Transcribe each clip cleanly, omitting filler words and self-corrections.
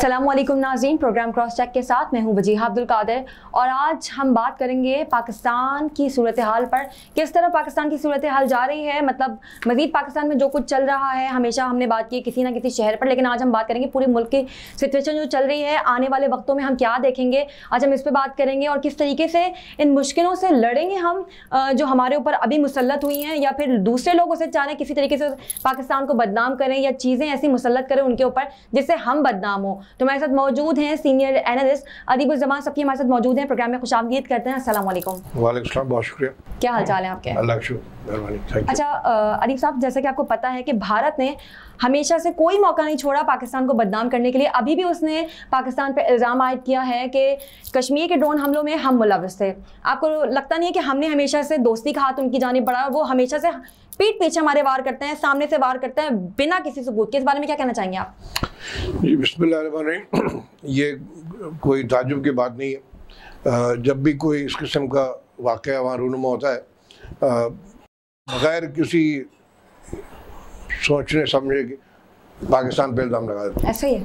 अस्सलामुअलैकुम नाज़रीन, programme cross check के साथ मैं हूं वजीहा अब्दुल कादिर और आज हम बात करेंगे पाकिस्तान की सूरत हाल पर। किस तरह पाकिस्तान की सूरत हाल जा रही है, मतलब मज़ीद पाकिस्तान में जो कुछ चल रहा है। हमेशा हमने बात की किसी ना किसी शहर पर, लेकिन आज हम बात करेंगे पूरे मुल्क की सिचुएशन जो चल रही है। आने वाले वक्तों में हम क्या देखेंगे, आज हम इस पर बात करेंगे और किस तरीके से इन मुश्किलों से लड़ेंगे हम जो हमारे ऊपर अभी मुसल्लत हुई हैं, या फिर दूसरे लोग उसे चाह रहे हैं किसी तरीके से पाकिस्तान को बदनाम करें या चीज़ें ऐसी मुसल्लत करें उनके ऊपर जिससे हम बदनाम हो। तो हमारे साथ मौजूद हैं सीनियर एनालिस्ट अदीबुज़्ज़मान सबकी हमारे साथ मौजूद हैं। प्रोग्राम में खुशामदीद करते हैं। अस्सलाम वालेकुम। वालेकुम सलाम, बहुत शुक्रिया। क्या हाल चाल है आपके? अल्लाह का शुक्र, मेहरबानी, थैंक यू। अच्छा अदीब साहब, जैसा कि आपको पता है कि भारत ने हमेशा से कोई मौका नहीं छोड़ा पाकिस्तान को बदनाम करने के लिए। अभी भी उसने पाकिस्तान पर इल्ज़ाम आयद किया है कि कश्मीर के ड्रोन हमलों में हम मुलव्वस थे। आपको लगता नहीं है कि हमने हमेशा से दोस्ती का हाथ उनकी जानिब बढ़ाया? वो हमेशा से पीठ पीछे हमारे वार करते हैं, सामने से वार करते हैं बिना किसी सबूत के। इस बारे में क्या कहना चाहेंगे आप? जी बिस्मिल्लाहिर्रहमानिर्रहीम। ये कोई ताज्जुब की बात नहीं है। जब भी कोई इस किस्म का वाक़या वहाँ रूनुमा होता है, बग़ैर किसी सोचने समझे कि पाकिस्तान पे इल्ज़ाम लगा देते हैं। ऐसा ही है।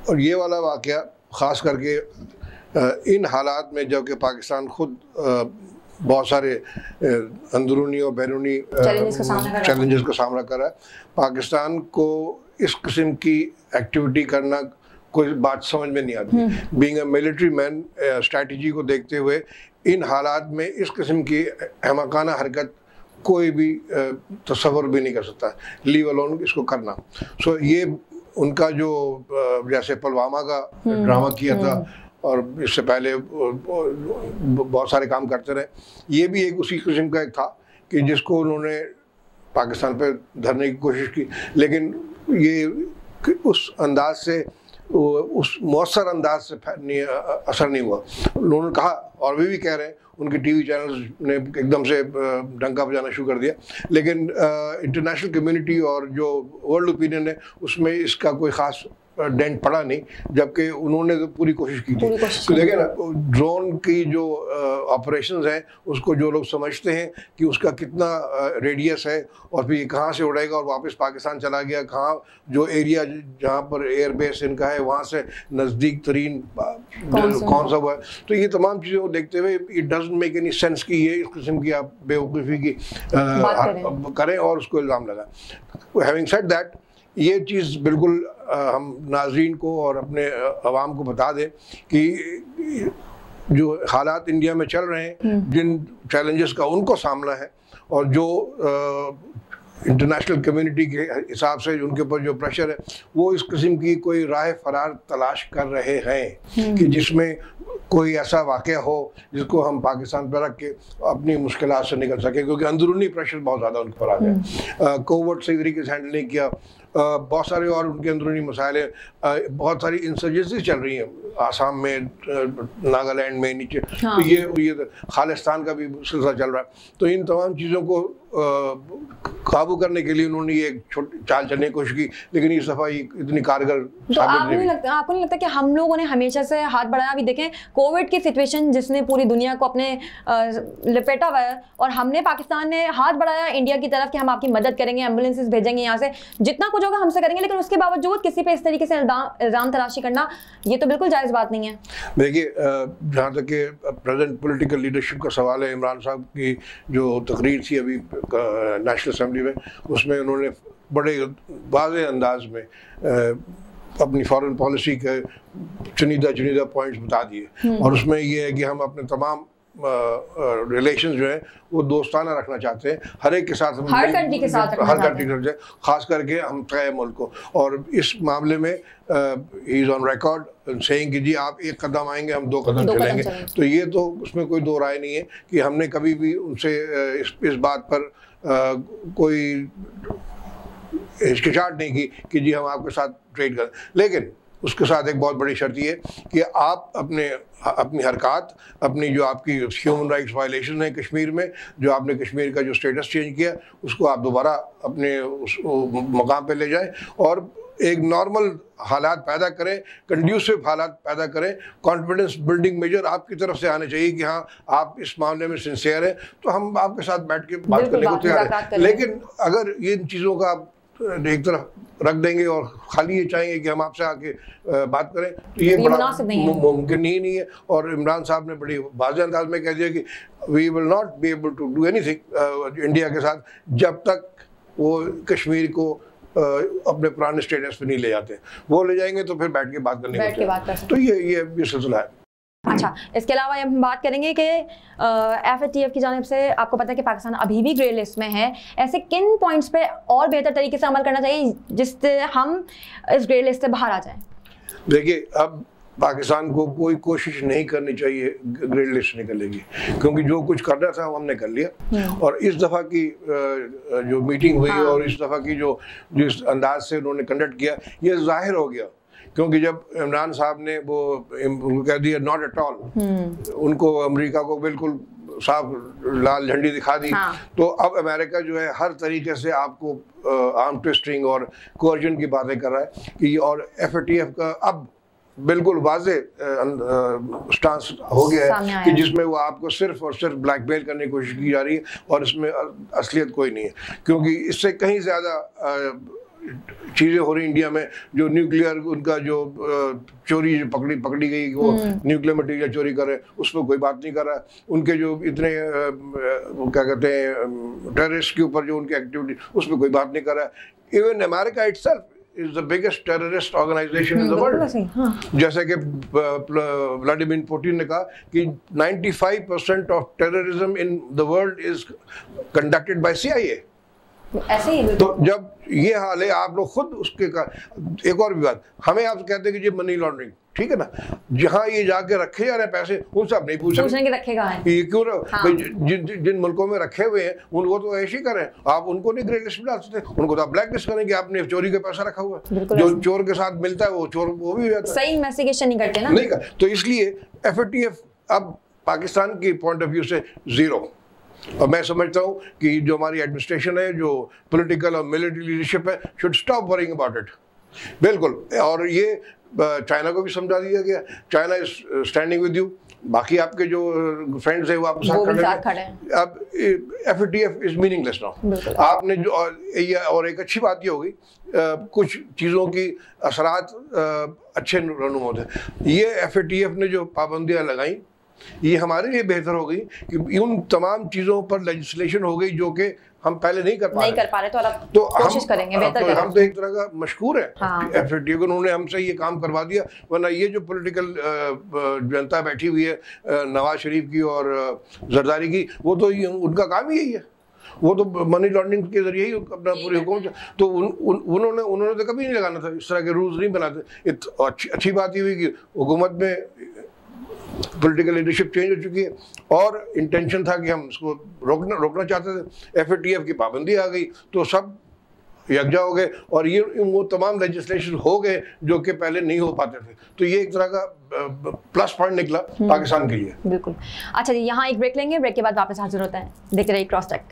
और ये वाला वाक़या ख़ास करके इन हालात में जबकि पाकिस्तान खुद बहुत सारे अंदरूनी और बैरूनी चैलेंजेस का सामना कर रहा है, पाकिस्तान को इस किस्म की एक्टिविटी करना कोई बात समझ में नहीं आती। Being a military man, strategy को देखते हुए इन हालात में इस किस्म की अहमकाना हरकत कोई भी तसव्वुर भी नहीं कर सकता, लीव अलोन इसको करना। सो ये उनका जो जैसे पुलवामा का ड्रामा किया था और इससे पहले बहुत सारे काम करते रहे, ये भी एक उसी किस्म का एक था कि जिसको उन्होंने पाकिस्तान पे धरने की कोशिश की, लेकिन ये उस अंदाज से, उस मौसर अंदाज से असर नहीं हुआ। उन्होंने कहा और भी कह रहे हैं, उनके टीवी चैनल्स ने एकदम से डंका बजाना शुरू कर दिया, लेकिन इंटरनेशनल कम्युनिटी और जो वर्ल्ड ओपिनियन है उसमें इसका कोई ख़ास डेंट पड़ा नहीं, जबकि उन्होंने तो पूरी कोशिश की थी। तो देखें ना, ड्रोन की जो ऑपरेशंस हैं उसको जो लोग समझते हैं कि उसका कितना रेडियस है और फिर ये कहाँ से उड़ेगा और वापस पाकिस्तान चला गया, कहाँ जो एरिया जहाँ पर एयर बेस इनका है वहाँ से नज़दीक तरीन कौन सा हुआ है, तो ये तमाम चीज़ों को देखते हुए it doesn't make any sense कि ये इस किस्म की आप बेवकूफ़ी की करें और उसको इल्ज़ाम लगाएं। हैविंग सेड दैट, ये चीज़ बिल्कुल हम नाज़रीन को और अपने अवाम को बता दें कि जो हालात इंडिया में चल रहे हैं, जिन चैलेंजेस का उनको सामना है और जो इंटरनेशनल कम्युनिटी के हिसाब से उनके ऊपर जो प्रेशर है, वो इस किस्म की कोई राह फरार तलाश कर रहे हैं कि जिसमें कोई ऐसा वाक़या हो जिसको हम पाकिस्तान पर रख के अपनी मुश्किलात से निकल सकें, क्योंकि अंदरूनी प्रेशर बहुत ज़्यादा उनके पर आ गया। कोविड सही तरीके से हैंडल नहीं किया, बहुत सारे और उनके अंदरूनी मसाइल हैं, बहुत सारी इंसर्जेंसी चल रही हैं आसाम में, नागालैंड में नीचे, तो ये खालिस्तान का भी सिलसिला चल रहा है। तो इन तमाम चीज़ों को काबू करने के लिए उन्होंने ये छोटी चाल चलने की कोशिश की, लेकिन इस दफ़ा ये इतनी कारगर साबित नहीं। आपको नहीं लगता कि हम लोगों ने हमेशा से हाथ बढ़ाया? अभी देखें कोविड की सिचुएशन जिसने पूरी दुनिया को अपने लपेटा हुआ है, और हमने पाकिस्तान ने हाथ बढ़ाया इंडिया की तरफ कि हम आपकी मदद करेंगे, एम्बुलेंसेज भेजेंगे, यहाँ से जितना कुछ होगा हमसे करेंगे, लेकिन उसके बावजूद किसी पे इस तरीके से इल्ज़ाम तराशी करना ये तो बिल्कुल जायज़ बात नहीं है। देखिए, जहाँ तक कि प्रेजेंट पॉलिटिकल लीडरशिप का सवाल है, इमरान साहब की जो तकरीर थी अभी नेशनल असेंबली में, उसमें उन्होंने बड़े वाज़े अंदाज में अपनी फॉरेन पॉलिसी के चुनिंदा पॉइंट्स बता दिए, और उसमें ये है कि हम अपने तमाम रिलेशन जो है वो दोस्ताना रखना चाहते हैं, हर एक के साथ, हर कंट्री के साथ, खास करके हम तय मुल्क को। और इस मामले में he is on record saying कि जी आप एक कदम आएंगे हम दो कदम चलेंगे। तो ये तो उसमें कोई दो राय नहीं है कि हमने कभी भी उनसे इस बात पर कोई हिचकिचाहट नहीं की कि जी हम आपके साथ ट्रेड करें, लेकिन उसके साथ एक बहुत बड़ी शर्त ये कि आप अपनी हरकत, अपनी जो आपकी ह्यूमन राइट्स वायलेशन है कश्मीर में, जो आपने कश्मीर का जो स्टेटस चेंज किया, उसको आप दोबारा अपने उस मकाम पे ले जाएं और एक नॉर्मल हालात पैदा करें, कंड्यूसिव हालात पैदा करें। कॉन्फिडेंस बिल्डिंग मेजर आपकी तरफ से आने चाहिए कि हाँ आप इस मामले में सिंसियर हैं, तो हम आपके साथ बैठ के बात करने को तैयार हैं। लेकिन अगर ये इन चीज़ों का एक तरफ रख देंगे और खाली ये चाहेंगे कि हम आपसे आके बात करें, तो ये बड़ा मुमकिन ही नहीं है। और इमरान साहब ने बड़ी वाज़ेह अंदाज में कह दिया कि we will not be able to do anything India के साथ जब तक वो कश्मीर को अपने पुराने स्टेटस पे नहीं ले जाते। वो ले जाएंगे तो फिर बैठ के बात करने को, तो ये सिलसिला है। अच्छा, इसके अलावा हम बात करेंगे कि FATF की जानिब से आपको पता है कि पाकिस्तान अभी भी ग्रे लिस्ट में है, ऐसे किन पॉइंट्स पे और बेहतर तरीके से अमल करना चाहिए जिससे हम इस ग्रे लिस्ट से बाहर आ जाएं? देखिए, अब पाकिस्तान को कोई कोशिश नहीं करनी चाहिए ग्रे लिस्ट निकलेगी, क्योंकि जो कुछ करना था हमने कर लिया। और इस दफ़ा की जो मीटिंग हुई और इस दफ़ा की जो जिस अंदाज से उन्होंने कंडक्ट किया, ये जाहिर हो गया। क्योंकि जब इमरान साहब ने वो कह दिया नॉट एट ऑल, उनको अमेरिका को बिल्कुल साफ लाल झंडी दिखा दी, तो अब अमेरिका जो है हर तरीके से आपको आर्म ट्विस्टिंग और कोर्जन की बातें कर रहा है कि, और FATF का अब बिल्कुल वाजे स्टांस हो गया है कि जिसमें वो आपको सिर्फ और सिर्फ ब्लैकमेल करने की कोशिश की जा रही है, और इसमें असलियत कोई नहीं है। क्योंकि इससे कहीं ज़्यादा चीज़ें हो रही इंडिया में, जो न्यूक्लियर उनका जो चोरी पकड़ी गई, वो न्यूक्लियर मटेरियल चोरी कर रहे हैं, उस पर कोई बात नहीं कर रहा। उनके जो इतने क्या कहते हैं टेररिस्ट के ऊपर जो उनकी एक्टिविटी, उस पर कोई बात नहीं कर रहा। Even America itself is the biggest terrorist organization in the world। जैसे कि व्लादिमीर पुतिन ने कहा कि 95% of terrorism in the world is conducted by CIA। ऐसे ही तो जब ये हाल है, आप लोग खुद उसके एक और भी बात, हमें आप कहते हैं कि ये मनी लॉन्ड्रिंग, ठीक है ना, जहाँ ये जाके रखे जा रहे हैं पैसे, उनसे आप नहीं पूछेंगे कि रखे कहाँ हैं, ये क्यों जिन मुल्कों में रखे हुए हैं उनको तो ऐसे ही करें। आप उनको नहीं ग्रे लिस्ट में डाल सकते, उनको तो आप ब्लैक लिस्ट करेंगे, आपने चोरी का पैसा रखा हुआ है, जो चोर के साथ मिलता है वो चोर वो भी हो जाता है। सही इन्वेस्टिगेशन नहीं करते ना, नहीं कर। तो इसलिए FATF अब पाकिस्तान की पॉइंट ऑफ व्यू से जीरो। और मैं समझता हूँ कि जो हमारी एडमिनिस्ट्रेशन है, जो पॉलिटिकल और मिलिट्री लीडरशिप है, should stop worrying about it, बिल्कुल। और ये चाइना को भी समझा दिया गया, China is standing with you, बाकी आपके जो फ्रेंड्स हैं वो आपके साथ खड़े हैं। अब FATF इज मीनिंगलेस नाउ। आपने जो और एक अच्छी बात ये होगी, कुछ चीज़ों की असरात अच्छे रनूम होते हैं। ये FATF ने जो पाबंदियाँ लगाई, ये हमारे लिए बेहतर हो गई कि उन तमाम चीज़ों पर लेजिस्लेशन हो गई जो कि हम पहले नहीं कर पा रहे, तो कोशिश करेंगे बेहतर। हम तो एक तरह का मशकूर है FATF, उन्होंने हमसे ये काम करवा दिया। वरना ये जो पॉलिटिकल जनता बैठी हुई है नवाज शरीफ की और जरदारी की, वो तो उनका काम ही यही है, वो तो मनी लॉन्ड्रिंग के जरिए ही अपना पूरी हुकूमत, तो उन्होंने तो कभी नहीं लगाना था, इस तरह के रूल्स नहीं बनाते। अच्छी बात ये हुई कि हुकूमत में पॉलिटिकल लीडरशिप चेंज हो चुकी है, और इंटेंशन था कि हम इसको रोकना चाहते थे। FATF की पाबंदी आ गई तो सब यकजा हो गए, और ये वो तमाम लेजिस्लेशन हो गए जो कि पहले नहीं हो पाते थे। तो ये एक तरह का प्लस पॉइंट निकला पाकिस्तान के लिए। बिल्कुल। अच्छा जी, यहाँ एक ब्रेक लेंगे, ब्रेक के बाद वापस हाजिर होता है। देखते रहिए cross talk.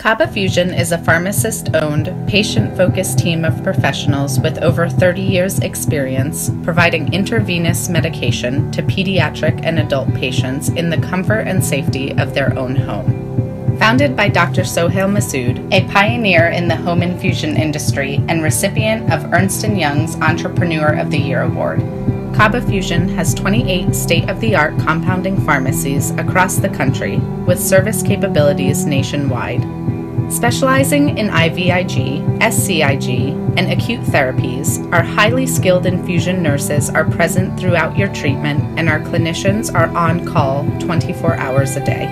Kaba Fusion is a pharmacist-owned, patient-focused team of professionals with over 30 years' experience providing intravenous medication to pediatric and adult patients in the comfort and safety of their own home. Founded by Dr. Sohail Masood, a pioneer in the home infusion industry and recipient of Ernst & Young's Entrepreneur of the Year Award, Kaba Fusion has 28 state-of-the-art compounding pharmacies across the country with service capabilities nationwide. Specializing in IVIG, SCIG, and acute therapies, our highly skilled infusion nurses are present throughout your treatment, and our clinicians are on call 24 hours a day.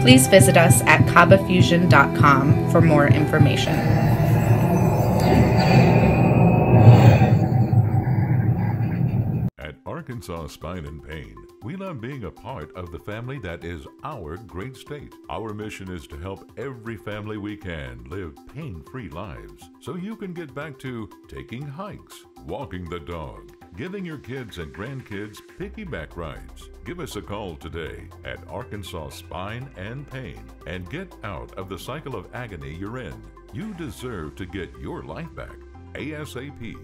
Please visit us at kabafusion.com for more information. At Arkansas Spine and Pain, we love being a part of the family that is our great state. Our mission is to help every family we can live pain-free lives so you can get back to taking hikes, walking the dog, giving your kids and grandkids piggyback rides. Give us a call today at Arkansas Spine and Pain and get out of the cycle of agony you're in. You deserve to get your life back ASAP.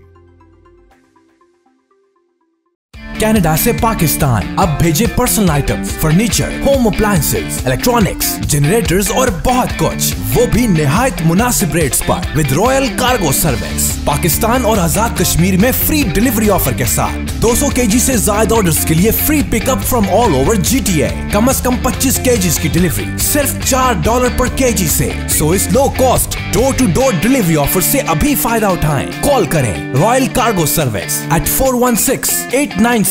Canada से पाकिस्तान अब भेजे personal items, furniture, home appliances, electronics, generators और बहुत कुछ, वो भी निहायत मुनासिब रेट्स पर with royal cargo service. Pakistan और आजाद कश्मीर में फ्री डिलीवरी ऑफर के साथ 200 केजी से ज्यादा ऑर्डर्स के लिए free pickup from all over GTA। कम से कम 25 केजीज की डिलीवरी सिर्फ $4 पर केजी से। सो इस low cost door to door delivery offer से अभी फायदा उठाएं। कॉल करें royal cargo service at 416-897-3311।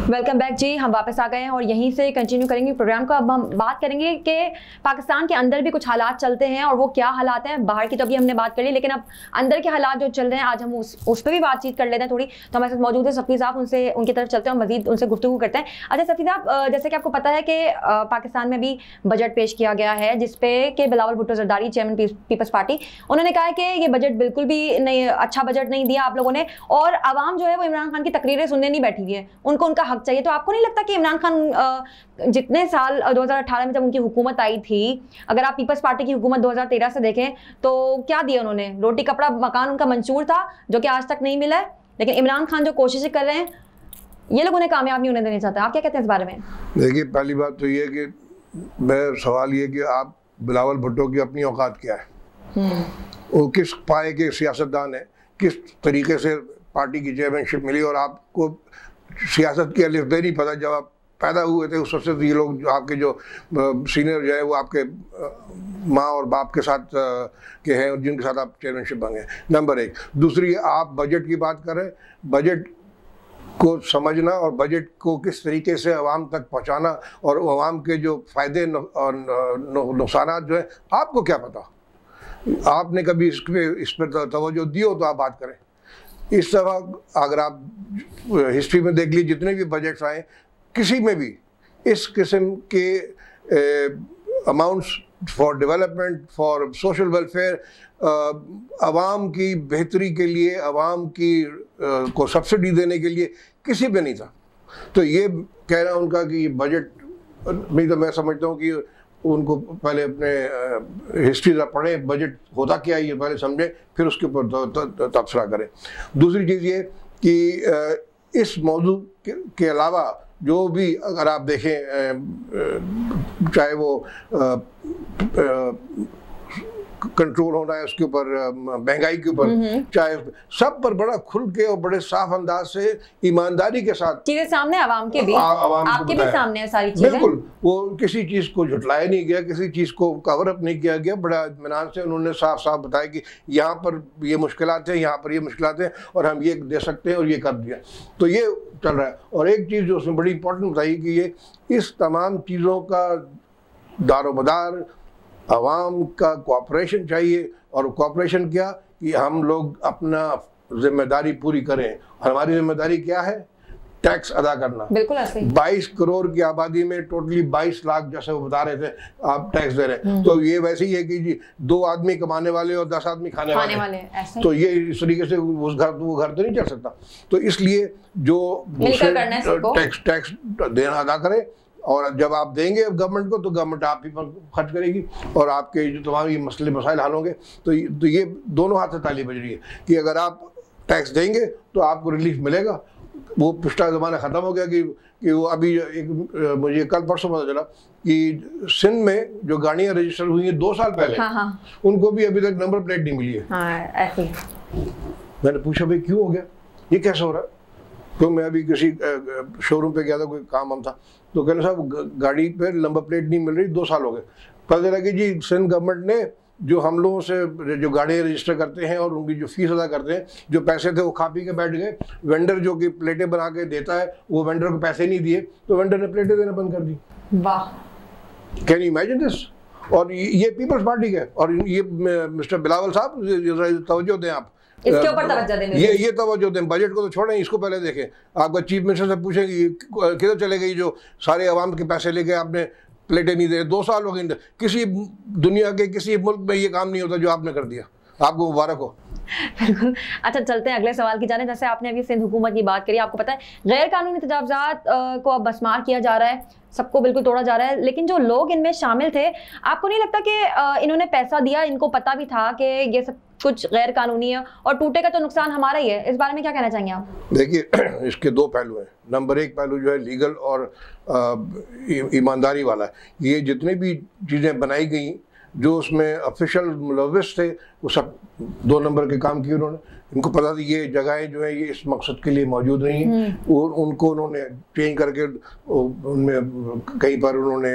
Welcome back ji, हम वापस आ गए हैं और यहीं से कंटिन्यू करेंगे प्रोग्राम को। अब हम बात करेंगे कि पाकिस्तान के अंदर भी कुछ हालात चलते हैं और वो क्या हालात हैं। बाहर की तो अभी हमने बात कर ली, लेकिन अब अंदर के हालात जो चल रहे हैं आज हम उस पर भी बातचीत कर लेते हैं थोड़ी। तो हमारे साथ मौजूद है सफ़ी साहब, उनसे उनकी तरफ चलते हैं और मजीद उनसे गुफ्तगू करते हैं। अच्छा सफ़ी साहब, जैसे कि आपको पता है कि पाकिस्तान में भी बजट पेश किया गया है जिसपे कि Bilawal Bhutto Zardari chairman peoples party, उन्होंने कहा है कि ये बजट बिल्कुल भी नहीं, अच्छा बजट नहीं दिया आप लोगों ने, और आवाम जो है वो इमरान खान की तकरीरें सुनने नहीं बैठी हुई है, उनको उनका हक चाहिए। तो आपको नहीं लगता कि इमरान खान जितने साल 2018 में जब उनकी हुकूमत आई थी, अगर आप पीपल्स पार्टी की हुकूमत 2013 से देखें तो क्या दिया उन्होंने? रोटी कपड़ा मकान उनका मंजूर था जो कि आज तक नहीं मिला है। लेकिन इमरान खान जो कोशिशें कर रहे हैं ये लोग उन्हें कामयाब नहीं होने देना चाहते। आप क्या कहते हैं इस बारे में? देखिए, पहली बात तो ये कि मैं सवाल ये कि आप बिलावल भुट्टो की अपनी औकात क्या है, वो किस पाए के सियासतदान है, किस तरीके से पार्टी की चेयरमैनशिप मिली, और आपको सियासत की अलिफ्बे नहीं पता। जब आप पैदा हुए थे उस सबसे ये लोग जो आपके जो सीनियर जो है वो आपके माँ और बाप के साथ के हैं और जिनके साथ आप चेयरमैनशिप मांगे, नंबर एक। दूसरी, आप बजट की बात करें, बजट को समझना और बजट को किस तरीके से आवाम तक पहुँचाना और आवाम के जो फ़ायदे और नुकसान जो है आपको क्या पता। आपने कभी इस पर तवज्जो दी हो तो आप बात करें। इस दफ़ा अगर आप हिस्ट्री में देख लीजिए, जितने भी बजट्स आए किसी में भी इस किस्म के amounts for development, for social welfare, आवाम की बेहतरी के लिए, आवाम की को सब्सिडी देने के लिए किसी पे नहीं था। तो ये कहना उनका कि ये बजट नहीं, तो मैं समझता हूँ कि उनको पहले अपने हिस्ट्री पढ़ें, बजट होता क्या है ये पहले समझें, फिर उसके ऊपर तबसरा करें। दूसरी चीज़ ये कि इस मौजू के अलावा जो भी अगर आप देखें, चाहे वो कंट्रोल होना है उसके ऊपर, महंगाई के ऊपर, चाहे सब पर बड़ा खुल के और बड़े साफ अंदाज से ईमानदारी के साथ चीजें सामने आवाम के भी आपके भी सामने है सारी चीजें। बिल्कुल, वो किसी चीज को झुटलाया नहीं गया, किसी चीज को कवर अप नहीं किया गया। बड़ा इत्मीनान से उन्होंने साफ साफ बताया कि यहाँ पर ये मुश्किलात हैं, यहाँ पर ये मुश्किलात हैं और हम ये दे सकते हैं और ये कर दिया। तो ये चल रहा है। और एक चीज़ जो उसमें बड़ी इंपॉर्टेंट बताई कि ये इस तमाम चीज़ों का दारोमदार आवाम का कोऑपरेशन चाहिए। और कोऑपरेशन क्या कि हम लोग अपना जिम्मेदारी पूरी करें। हमारी जिम्मेदारी क्या है? टैक्स अदा करना। बिल्कुल ऐसे। 22 करोड़ की आबादी में टोटली 22 लाख जैसे वो बता रहे थे आप टैक्स दे रहे हैं। तो ये वैसे ही है कि जी 2 आदमी कमाने वाले और 10 आदमी खाने वाले ऐसे। तो ये इस तरीके से वो घर तो नहीं चल सकता। तो इसलिए जो टैक्स देना अदा करे, और जब आप देंगे गवर्नमेंट को तो गवर्नमेंट आप ही पर खर्च करेगी और आपके जो तमाम ये मसले मसाइल हल होंगे। तो ये दोनों हाथ से ताली बज रही है कि अगर आप टैक्स देंगे तो आपको रिलीफ मिलेगा। वो पिछला ज़माना ख़त्म हो गया कि वो अभी मुझे कल परसों पता चला कि सिंध में जो गाड़ियाँ रजिस्टर हुई हैं 2 साल पहले, उनको भी अभी तक नंबर प्लेट नहीं मिली है। ऐसे मैंने पूछा भाई क्यों हो गया, ये कैसे हो रहा है? तो मैं अभी किसी शोरूम पे गया था, कोई काम हम था, तो कहने साहब गाड़ी पे नंबर प्लेट नहीं मिल रही, 2 साल हो गए। पता चला कि जी सिंध गवर्नमेंट ने जो हम लोगों से जो गाड़ियाँ रजिस्टर करते हैं और उनकी जो फीस अदा करते हैं, जो पैसे थे वो खा पी के बैठ गए। वेंडर जो कि प्लेटें बना के देता है, वो वेंडर को पैसे नहीं दिए, तो वेंडर ने प्लेटें देना बंद कर दी। वाह, कैन यू इमेजिन दिस? और ये पीपल्स पार्टी का है। और ये मिस्टर बिलावल साहब, तवज्जो दें आप, इसके ऊपर तवज्जो दें, ये तवज्जो दें। बजट को तो छोड़ें, इसको पहले देखें। आपका चीफ मिनिस्टर से पूछें कि किधर चले गई जो सारे अवाम के पैसे लेके आपने प्लेटें नहीं दे। 2 साल हो गए, किसी दुनिया के किसी मुल्क में ये काम नहीं होता जो आपने कर दिया, आपको मुबारक हो। बिल्कुल। अच्छा, चलते हैं अगले सवाल की जाने। जैसे आपने अभी सिंध हुकूमत की बात करी, आपको पता है गैर कानूनी तजावुज़ात को अब बसमार किया जा रहा है, सबको बिल्कुल तोड़ा जा रहा है, लेकिन जो लोग इनमें शामिल थे, आपको नहीं लगता कि इन्होंने पैसा दिया, इनको पता भी था कि ये सब कुछ गैर कानूनी है और टूटेगा तो नुकसान हमारा ही है? इस बारे में क्या कहना चाहेंगे आप? देखिए, इसके 2 पहलू हैं। नंबर 1 पहलू जो है लीगल और ईमानदारी वाला है। ये जितनी भी चीज़ें बनाई गई, जो उसमें ऑफिशियल मुलव्विस थे, वो सब 2 नंबर के काम किए उन्होंने। इनको पता था ये जगहें जो है ये इस मकसद के लिए मौजूद नहीं हैं, और उनको उन्होंने चेंज करके उनमें कहीं पर उन्होंने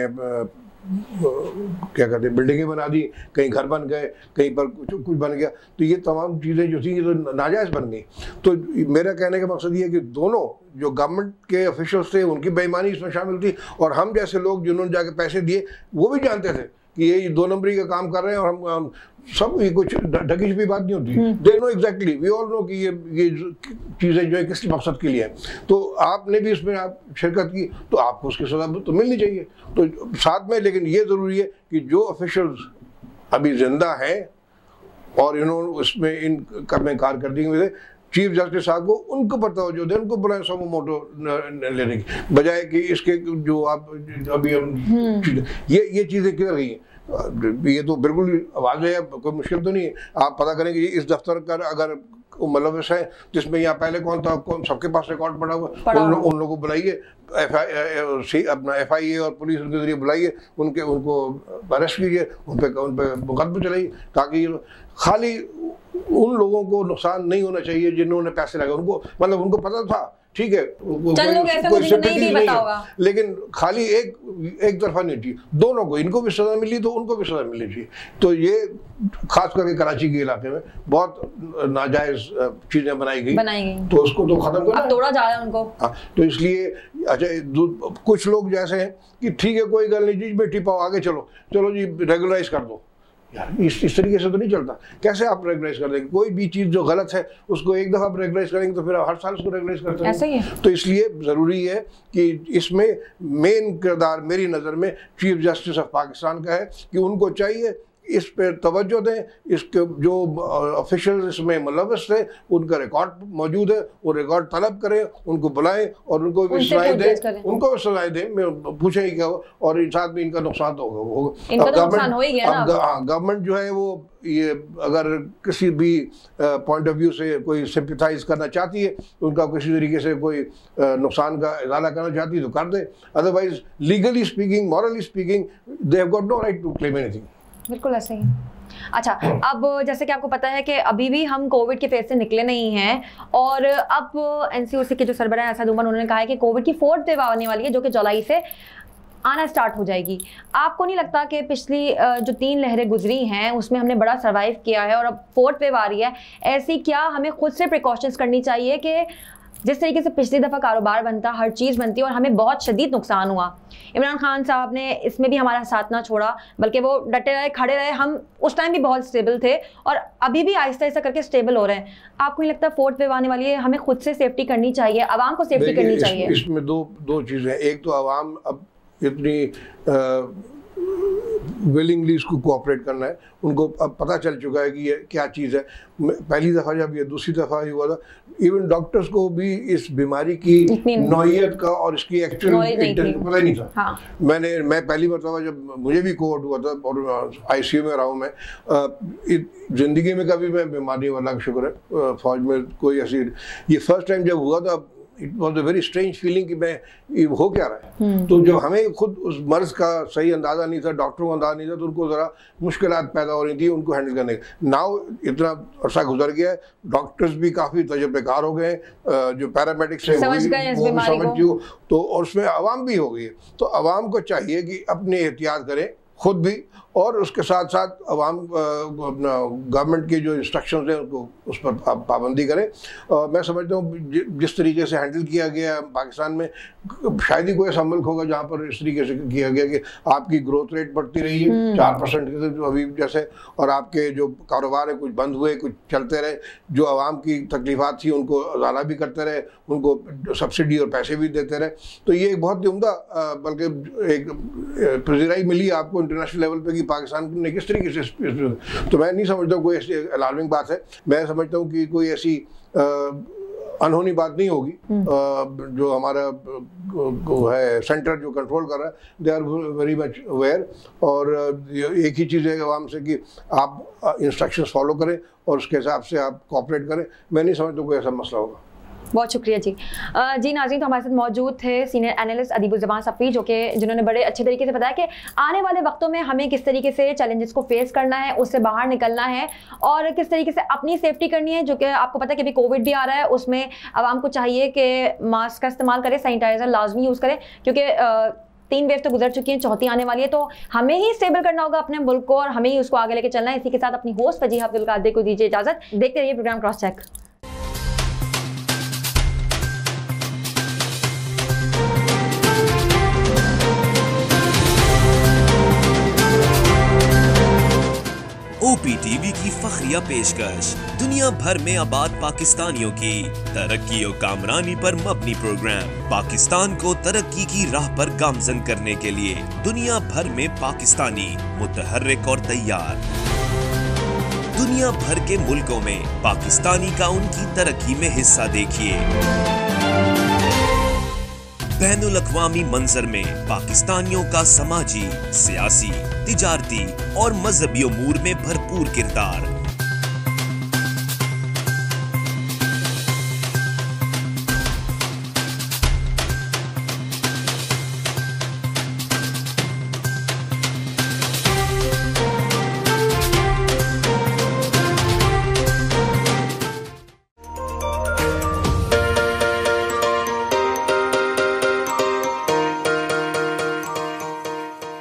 क्या कहते हैं बिल्डिंगें बना दी, कहीं घर बन गए, कहीं पर कुछ बन गया। तो ये तमाम चीज़ें जो थी ये तो नाजायज़ बन गई। तो मेरा कहने का मकसद ये है कि दोनों जो गवर्नमेंट के ऑफिशियल्स थे उनकी बेईमानी इसमें शामिल थी, और हम जैसे लोग जिन्होंने जाके पैसे दिए वो भी जानते थे कि ये 2 नंबरी का काम कर रहे हैं, और हम सब ये कुछ ढकी छुपी बात नहीं होती। They know exactly, we all know कि ये चीज़ें जो है किस मकसद के लिए है। तो आपने भी इसमें आप शिरकत की, तो आपको उसकी सज़ा तो मिलनी चाहिए। तो साथ में लेकिन ये ज़रूरी है कि जो ऑफिशियल्स अभी जिंदा हैं और इन्होंने उसमें इन में कारकर्दगी में चीफ जस्टिस साहब को उनको पर तवज्जो दें, उनको बुलाएं समो मोटो लेने की बजाय कि इसके जो आप अभी हम ये चीज़ें किधर गई हैं। ये तो बिल्कुल वाज़ेह है, कोई मुश्किल तो नहीं है। आप पता करें कि इस दफ्तर का अगर मुलव्विस है जिसमें यहाँ पहले कौन था, कौन सबके पास रिकॉर्ड पड़ा हुआ, उन लोगों को बुलाइए, अपना FIA और पुलिस उनके जरिए बुलाइए, उनको अरेस्ट कीजिए, उन पे मुकदमा चलाइए, ताकि खाली उन लोगों को नुकसान नहीं होना चाहिए जिन्होंने पैसे लगाए। उनको मतलब उनको पता था, ठीक है, कोई सिंपैथी नहीं है, लेकिन खाली एक तरफा नहीं चाहिए, दोनों को, इनको भी सजा मिली तो उनको भी सजा मिलनी चाहिए। तो ये खास करके कराची के इलाके में बहुत नाजायज चीजें बनाई गई, तो उसको तो खत्म करना, अब तोड़ा जा रहा है उनको। हाँ, तो इसलिए अच्छा कुछ लोग जैसे हैं कि ठीक है कोई गल नहीं जी, बेटी पाओ आगे चलो जी रेगुलराइज कर दो। यार इस तरीके से तो नहीं चलता। कैसे आप रेगुलाइज कर देंगे? कोई भी चीज़ जो गलत है उसको एक दफ़ा आप रेगुलाइज करेंगे तो फिर हर साल उसको रेगुलाइज करते हैं। ऐसा ही है। तो इसलिए ज़रूरी है कि इसमें मेन किरदार मेरी नज़र में चीफ जस्टिस ऑफ पाकिस्तान का है कि उनको चाहिए इस पर तवज्जो दें। इसके जो ऑफिशियल इसमें मुलव्वस थे उनका रिकॉर्ड मौजूद है, वो रिकॉर्ड तलब करें, उनको बुलाएं और उनको भी सजाएं दें, उनको भी सजाएं दें, पूछें क्या हो, और साथ में इनका नुकसान तो होगा। गवर्नमेंट जो है वो ये अगर किसी भी पॉइंट ऑफ व्यू से कोई सिंपैथाइज करना चाहती है, उनका किसी तरीके से कोई नुकसान का इजाला करना चाहती है तो कर दे, otherwise legally speaking, morally speaking, they have got no right to claim anything. बिल्कुल ऐसे ही। अच्छा, अब जैसे कि आपको पता है कि अभी भी हम कोविड के फेज से निकले नहीं हैं, और अब NCOC के जो सरबराह असद उमर उन्होंने कहा है कि कोविड की 4th वेव आने वाली है जो कि जुलाई से आना स्टार्ट हो जाएगी। आपको नहीं लगता कि पिछली जो 3 लहरें गुजरी हैं उसमें हमने बड़ा सर्वाइव किया है और अब 4th वेव आ रही है, ऐसी क्या हमें खुद से प्रिकॉशंस करनी चाहिए कि जिस तरीके से पिछली दफ़ा कारोबार बनता, हर चीज़ बनती और हमें बहुत शदीद नुकसान हुआ। इमरान खान साहब ने इसमें भी हमारा साथ ना छोड़ा, बल्कि वो डटे रहे, खड़े रहे। हम उस टाइम भी बहुत स्टेबल थे और अभी भी आहिस्ता आहिस्ता करके स्टेबल हो रहे हैं। आपको नहीं लगता 4th वेव आने वाली है, हमें खुद से सेफ्टी करनी चाहिए, आवाम को सेफ्टी करनी चाहिए? इसमें दो चीज़ें। एक तो आवाम अब इतनी विलिंगली इसको कोऑपरेट करना है, उनको अब पता चल चुका है कि ये क्या चीज़ है। पहली दफ़ा जब ये दूसरी दफ़ा ही हुआ था, इवन डॉक्टर्स को भी इस बीमारी की नौइयत का और इसकी एक्चुअल पता ही नहीं था। हाँ। मैं पहली मरतबा जब मुझे भी कोविड हुआ था और ICU में रहा हूँ मैं, ज़िंदगी में कभी मैं बीमारी वाला शुक्र है फौज में कोई ऐसी, ये फर्स्ट टाइम जब हुआ था it was a very strange feeling कि मैं ये हो क्या रहा है। तो जब हमें खुद उस मर्ज का सही अंदाज़ा नहीं था, डॉक्टरों को अंदाज़ा नहीं था, तो उनको ज़रा मुश्किलात पैदा हो रही थी उनको हैंडल करने का। नाउ इतना अरसा गुजर गया है, डॉक्टर्स भी काफ़ी तजुर्बेकार हो गए, जो पैरामेडिक्स है वो भी समझ जो, तो और उसमें आवाम भी हो गई है। तो आवाम को चाहिए कि अपनी एहतियात करें खुद भी, और उसके साथ साथ अवाम अपना गवर्नमेंट की जो इंस्ट्रक्शंस हैं उनको उस पर पाबंदी करें। मैं समझता हूँ जिस तरीके से हैंडल किया गया पाकिस्तान में, शायद ही कोई ऐसा मुल्क होगा जहाँ पर इस तरीके से किया गया कि आपकी ग्रोथ रेट बढ़ती रही है 4% के अभी जैसे, और आपके जो कारोबार है कुछ बंद हुए कुछ चलते रहे, जो आवाम की तकलीफात थी उनको अजाला भी करते रहे, उनको सब्सिडी और पैसे भी देते रहे। तो ये एक बहुत ही उम्दा बल्कि एक पजीराई मिली आपको इंटरनेशनल लेवल पे कि पाकिस्तान ने किस तरीके से, तो मैं नहीं समझता कोई ऐसी अलार्मिंग बात है। मैं समझता हूँ कि कोई ऐसी अनहोनी बात नहीं होगी। जो हमारा है सेंटर जो कंट्रोल कर रहा है, they are very much aware, और एक ही चीज़ है आवाम से कि आप इंस्ट्रक्शंस फॉलो करें और उसके हिसाब से आप कोऑपरेट करें। मैं नहीं समझता कोई ऐसा मसला होगा। बहुत शुक्रिया जी। जी नाज़रीन, तो हमारे साथ मौजूद थे सीनियर एनालिस्ट अदीबुज़्ज़मान सफ़ी, जो कि जिन्होंने बड़े अच्छे तरीके से बताया कि आने वाले वक्तों में हमें किस तरीके से चैलेंजेस को फेस करना है, उससे बाहर निकलना है और किस तरीके से अपनी सेफ्टी करनी है। जो कि आपको पता है कि अभी कोविड भी आ रहा है, उसमें आवाम को चाहिए कि मास्क का इस्तेमाल करें, सैनिटाइज़र लाजमी यूज़ करें, क्योंकि 3 वेव तो गुजर चुकी हैं, 4थी आने वाली है। तो हमें ही स्टेबल करना होगा अपने मुल्क को और हमें ही उसको आगे लेके चलना है। इसी के साथ अपनी होस्ट वजीहा अब्दुल कादिर को दीजिए इजाज़त। देखते रहिए प्रोग्राम क्रॉस चेक। OPTV की फखरिया पेशकश दुनिया भर में आबाद पाकिस्तानियों की तरक्की और कामरानी पर मबनी प्रोग्राम। पाकिस्तान को तरक्की की राह पर गामजन करने के लिए दुनिया भर में पाकिस्तानी मुतहर्रिक और तैयार। दुनिया भर के मुल्कों में पाकिस्तानी का उनकी तरक्की में हिस्सा देखिए। बैनुल अक़वामी मंजर में पाकिस्तानियों का समाजी, सियासी, तिजारती और मजहबी उमूर में भरपूर किरदार।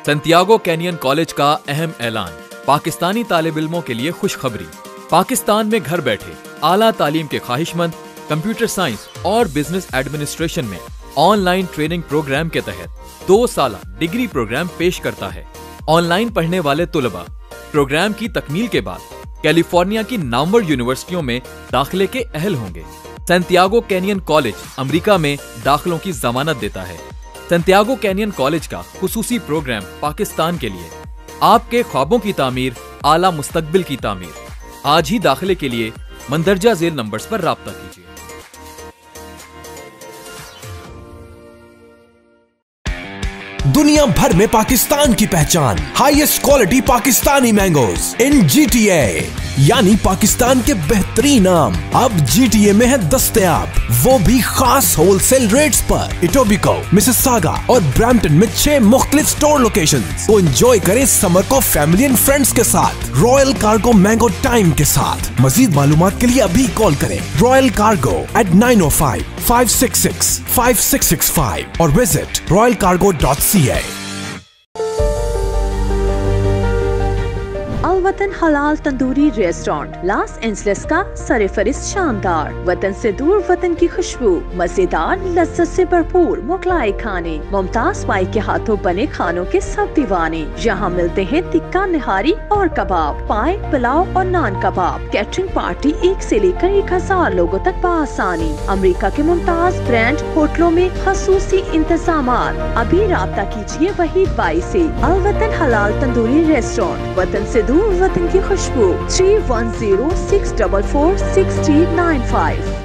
सैंटियागो कैनियन कॉलेज का अहम ऐलान। पाकिस्तानी तालिब इल्मों के लिए खुशखबरी। पाकिस्तान में घर बैठे आला तालीम के ख्वाहिशमंद कंप्यूटर साइंस और बिजनेस एडमिनिस्ट्रेशन में ऑनलाइन ट्रेनिंग प्रोग्राम के तहत 2 साला डिग्री प्रोग्राम पेश करता है। ऑनलाइन पढ़ने वाले तुलबा प्रोग्राम की तकमील के बाद कैलिफोर्निया की नामवर यूनिवर्सिटियों में दाखिले के अहल होंगे। सैंटियागो कैनियन कॉलेज अमेरिका में दाखिलों की जमानत देता है। सैंटियागो कैनियन कॉलेज का खुसूसी प्रोग्राम पाकिस्तान के लिए, आपके ख्वाबों की तामीर, आला मुस्तकबिल की तामीर। आज ही दाखिले के लिए मंदरजा झेल नंबर्स पर राब्ता कीजिए। दुनिया भर में पाकिस्तान की पहचान, हाईएस्ट क्वालिटी पाकिस्तानी मैंगोज इन GTA, यानी पाकिस्तान के बेहतरीन आम अब GTA में है दस्तयाब, वो भी खास होलसेल रेट्स पर। इटोबिको, मिसिसागा और ब्रैम्पटन में 6 मुख्तलिफ स्टोर लोकेशंस। तो एंजॉय करें समर को फैमिली एंड फ्रेंड्स के साथ, रॉयल कार्गो मैंगो टाइम के साथ। मजीद मालूमात के लिए अभी कॉल करें रॉयल कार्गो at 905-566-5665 और विजिट royalcargo.ca। वतन हलाल तंदूरी रेस्टोरेंट लॉस एंजलिस का सरफरिस्त शानदार, वतन से दूर वतन की खुशबू, मजेदार लज्जत से भरपूर मुगलाई खाने, मुमताज पाई के हाथों बने खानों के सब दीवाने। यहाँ मिलते हैं टिक्का, निहारी और कबाब, पाए, पुलाव और नान कबाब। कैटरिंग पार्टी 1 से लेकर 1000 लोगों तक बआसानी। अमेरिका के मुमताज ब्रांड होटलों में खसूसी इंतजामात। अभी राब्ता कीजिए वहीद बाई से। अल वतन हलाल तंदूरी रेस्टोरेंट, वतन से दूर वतन की खुशबू। 3106446095।